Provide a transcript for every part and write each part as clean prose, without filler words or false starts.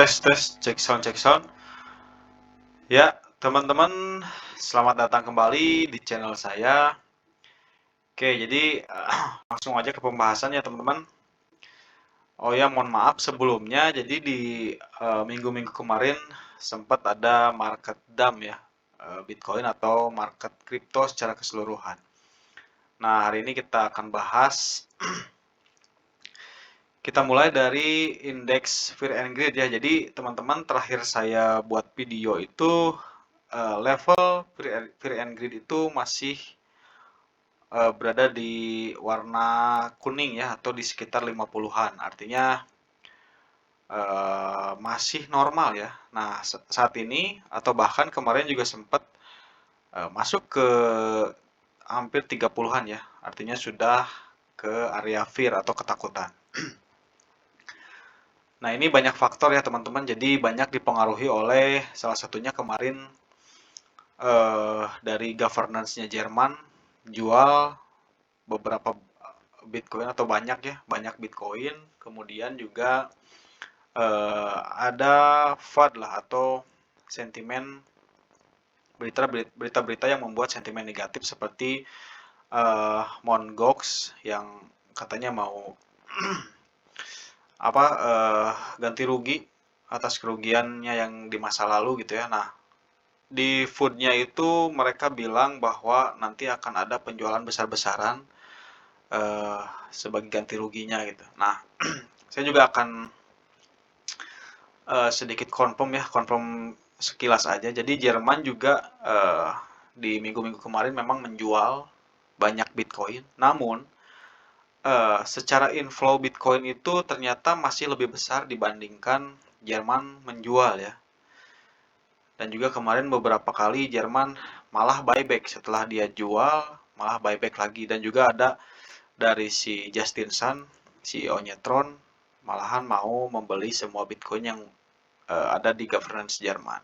Tes, cek sound. Ya, teman-teman, selamat datang kembali di channel saya. Oke, jadi langsung aja ke pembahasan ya, teman-teman. Oh ya, mohon maaf sebelumnya. Jadi di minggu-minggu kemarin sempat ada market dump ya, Bitcoin atau market kripto secara keseluruhan. Nah, hari ini kita akan bahas. Kita mulai dari indeks Fear and Greed ya. Jadi teman-teman, terakhir saya buat video itu level Fear and Greed itu masih berada di warna kuning ya, atau di sekitar 50-an. Artinya masih normal ya. Nah, saat ini atau bahkan kemarin juga sempat masuk ke hampir 30-an ya. Artinya sudah ke area fear atau ketakutan. Nah, ini banyak faktor ya teman-teman. Jadi banyak dipengaruhi oleh salah satunya kemarin dari governance-nya Jerman jual beberapa Bitcoin atau banyak ya, banyak Bitcoin. Kemudian juga ada FUD lah atau sentimen berita-berita yang membuat sentimen negatif seperti Mt. Gox yang katanya mau apa ganti rugi atas kerugiannya yang di masa lalu gitu ya. Nah, di foodnya itu mereka bilang bahwa nanti akan ada penjualan besar-besaran sebagai ganti ruginya gitu. Nah, saya juga akan sedikit confirm sekilas aja. Jadi Jerman juga di minggu-minggu kemarin memang menjual banyak Bitcoin. Namun secara inflow Bitcoin itu ternyata masih lebih besar dibandingkan Jerman menjual ya. Dan juga kemarin beberapa kali Jerman malah buyback setelah dia jual, malah buyback lagi. Dan juga ada dari si Justin Sun, CEO-nya Tron, malahan mau membeli semua Bitcoin yang ada di governance Jerman.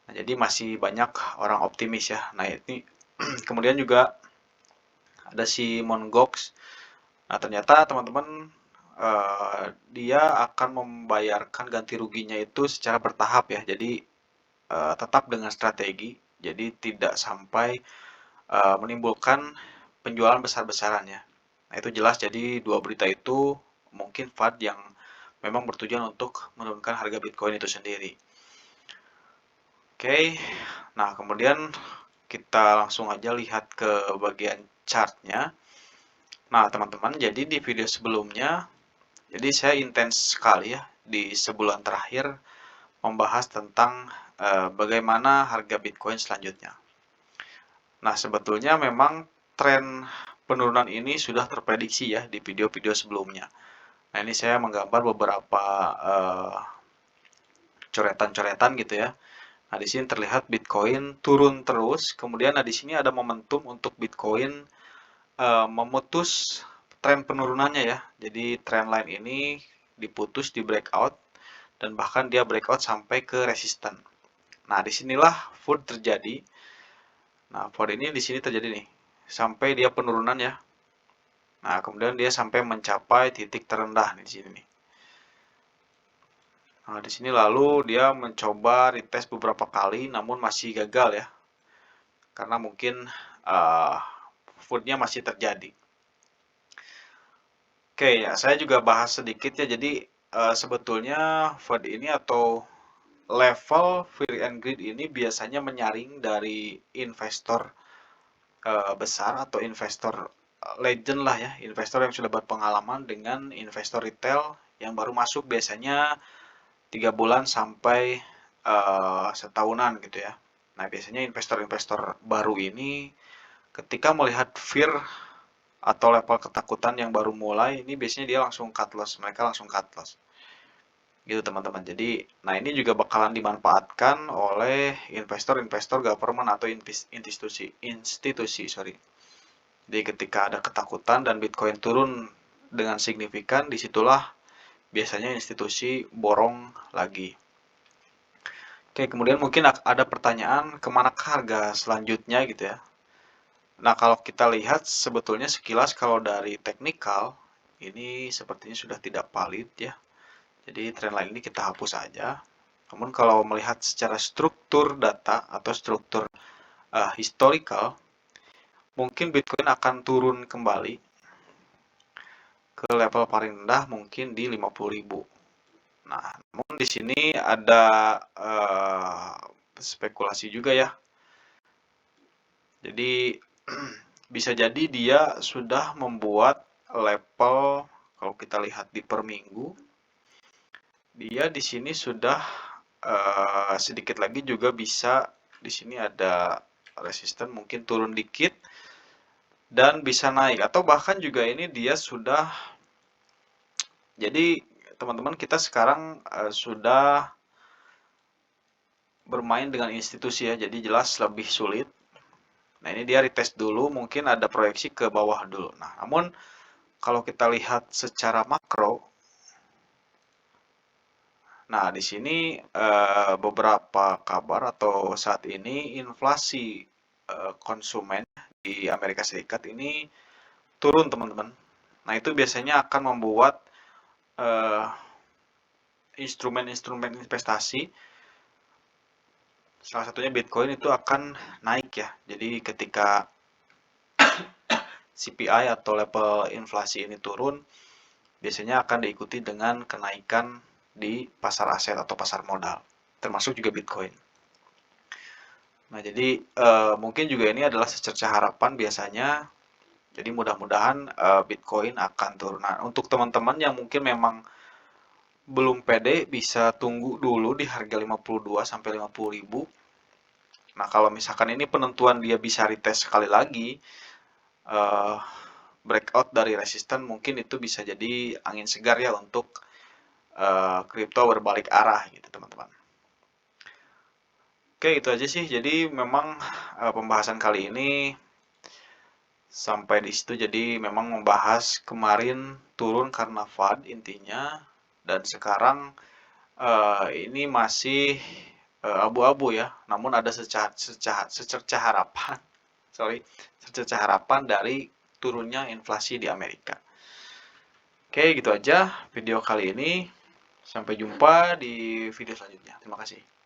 Nah, jadi masih banyak orang optimis ya. Nah, ini kemudian juga ada si Mt. Gox. Nah, ternyata teman-teman dia akan membayarkan ganti ruginya itu secara bertahap ya. Jadi tetap dengan strategi. Jadi tidak sampai menimbulkan penjualan besar-besaran ya. Nah, itu jelas. Jadi dua berita itu mungkin FUD yang memang bertujuan untuk menurunkan harga Bitcoin itu sendiri. Oke, nah kemudian kita langsung aja lihat ke bagian chartnya. Nah teman-teman, jadi di video sebelumnya, jadi saya intens sekali ya di sebulan terakhir membahas tentang bagaimana harga Bitcoin selanjutnya. Nah sebetulnya memang tren penurunan ini sudah terprediksi ya di video-video sebelumnya. Nah ini saya menggambar beberapa coretan-coretan gitu ya. Nah, di sini terlihat Bitcoin turun terus. Kemudian di sini ada momentum untuk Bitcoin memutus tren penurunannya ya. Jadi trendline ini diputus di breakout dan bahkan dia breakout sampai ke resisten. Nah, disinilah food terjadi. Nah, food ini di sini terjadi nih sampai dia penurunan ya. Nah, kemudian dia sampai mencapai titik terendah di sini nih. Nah, di sini lalu dia mencoba retest beberapa kali namun masih gagal ya. Karena mungkin foodnya masih terjadi. Oke ya, saya juga bahas sedikit ya. Jadi sebetulnya food ini atau level fear and greed ini biasanya menyaring dari investor besar atau investor legend lah ya, investor yang sudah berpengalaman dengan investor retail yang baru masuk biasanya 3 bulan sampai setahunan gitu ya. Nah biasanya investor-investor baru ini ketika melihat fear atau level ketakutan yang baru mulai, ini biasanya dia langsung cut loss, mereka langsung cut loss. Gitu teman-teman. Jadi, nah ini juga bakalan dimanfaatkan oleh investor-investor government atau institusi, sorry. Jadi ketika ada ketakutan dan Bitcoin turun dengan signifikan, disitulah biasanya institusi borong lagi. Oke, kemudian mungkin ada pertanyaan, kemana harga selanjutnya gitu ya. Nah, kalau kita lihat sebetulnya sekilas kalau dari teknikal, ini sepertinya sudah tidak valid ya. Jadi trendline ini kita hapus saja. Namun kalau melihat secara struktur data atau struktur historical, mungkin Bitcoin akan turun kembali ke level paling rendah mungkin di 50.000. Nah, namun di sini ada spekulasi juga ya. Jadi bisa jadi dia sudah membuat level, kalau kita lihat di per minggu, dia di sini sudah sedikit lagi juga bisa, di sini ada resisten mungkin turun dikit dan bisa naik, atau bahkan juga ini dia sudah, jadi teman-teman kita sekarang sudah bermain dengan institusi ya, jadi jelas lebih sulit. Nah, ini dia retest dulu, mungkin ada proyeksi ke bawah dulu. Nah, namun kalau kita lihat secara makro, nah di sini beberapa kabar atau saat ini inflasi konsumen di Amerika Serikat ini turun, teman-teman. Nah, itu biasanya akan membuat instrumen-instrumen investasi, salah satunya Bitcoin, itu akan naik ya. Jadi ketika CPI atau level inflasi ini turun, biasanya akan diikuti dengan kenaikan di pasar aset atau pasar modal, termasuk juga Bitcoin. Nah, jadi mungkin juga ini adalah secerca harapan biasanya. Jadi mudah-mudahan Bitcoin akan turun. Nah, untuk teman-teman yang mungkin memang belum pede, bisa tunggu dulu di harga 52 sampai 50.000. Nah, kalau misalkan ini penentuan dia bisa retest sekali lagi, breakout dari resisten, mungkin itu bisa jadi angin segar ya untuk kripto berbalik arah gitu, teman-teman. Oke, itu aja sih. Jadi memang pembahasan kali ini sampai di situ. Jadi memang membahas kemarin turun karena FUD intinya, dan sekarang ini masih abu-abu ya. Namun ada secerca harapan, secerca harapan dari turunnya inflasi di Amerika. Oke, gitu aja video kali ini. Sampai jumpa di video selanjutnya. Terima kasih.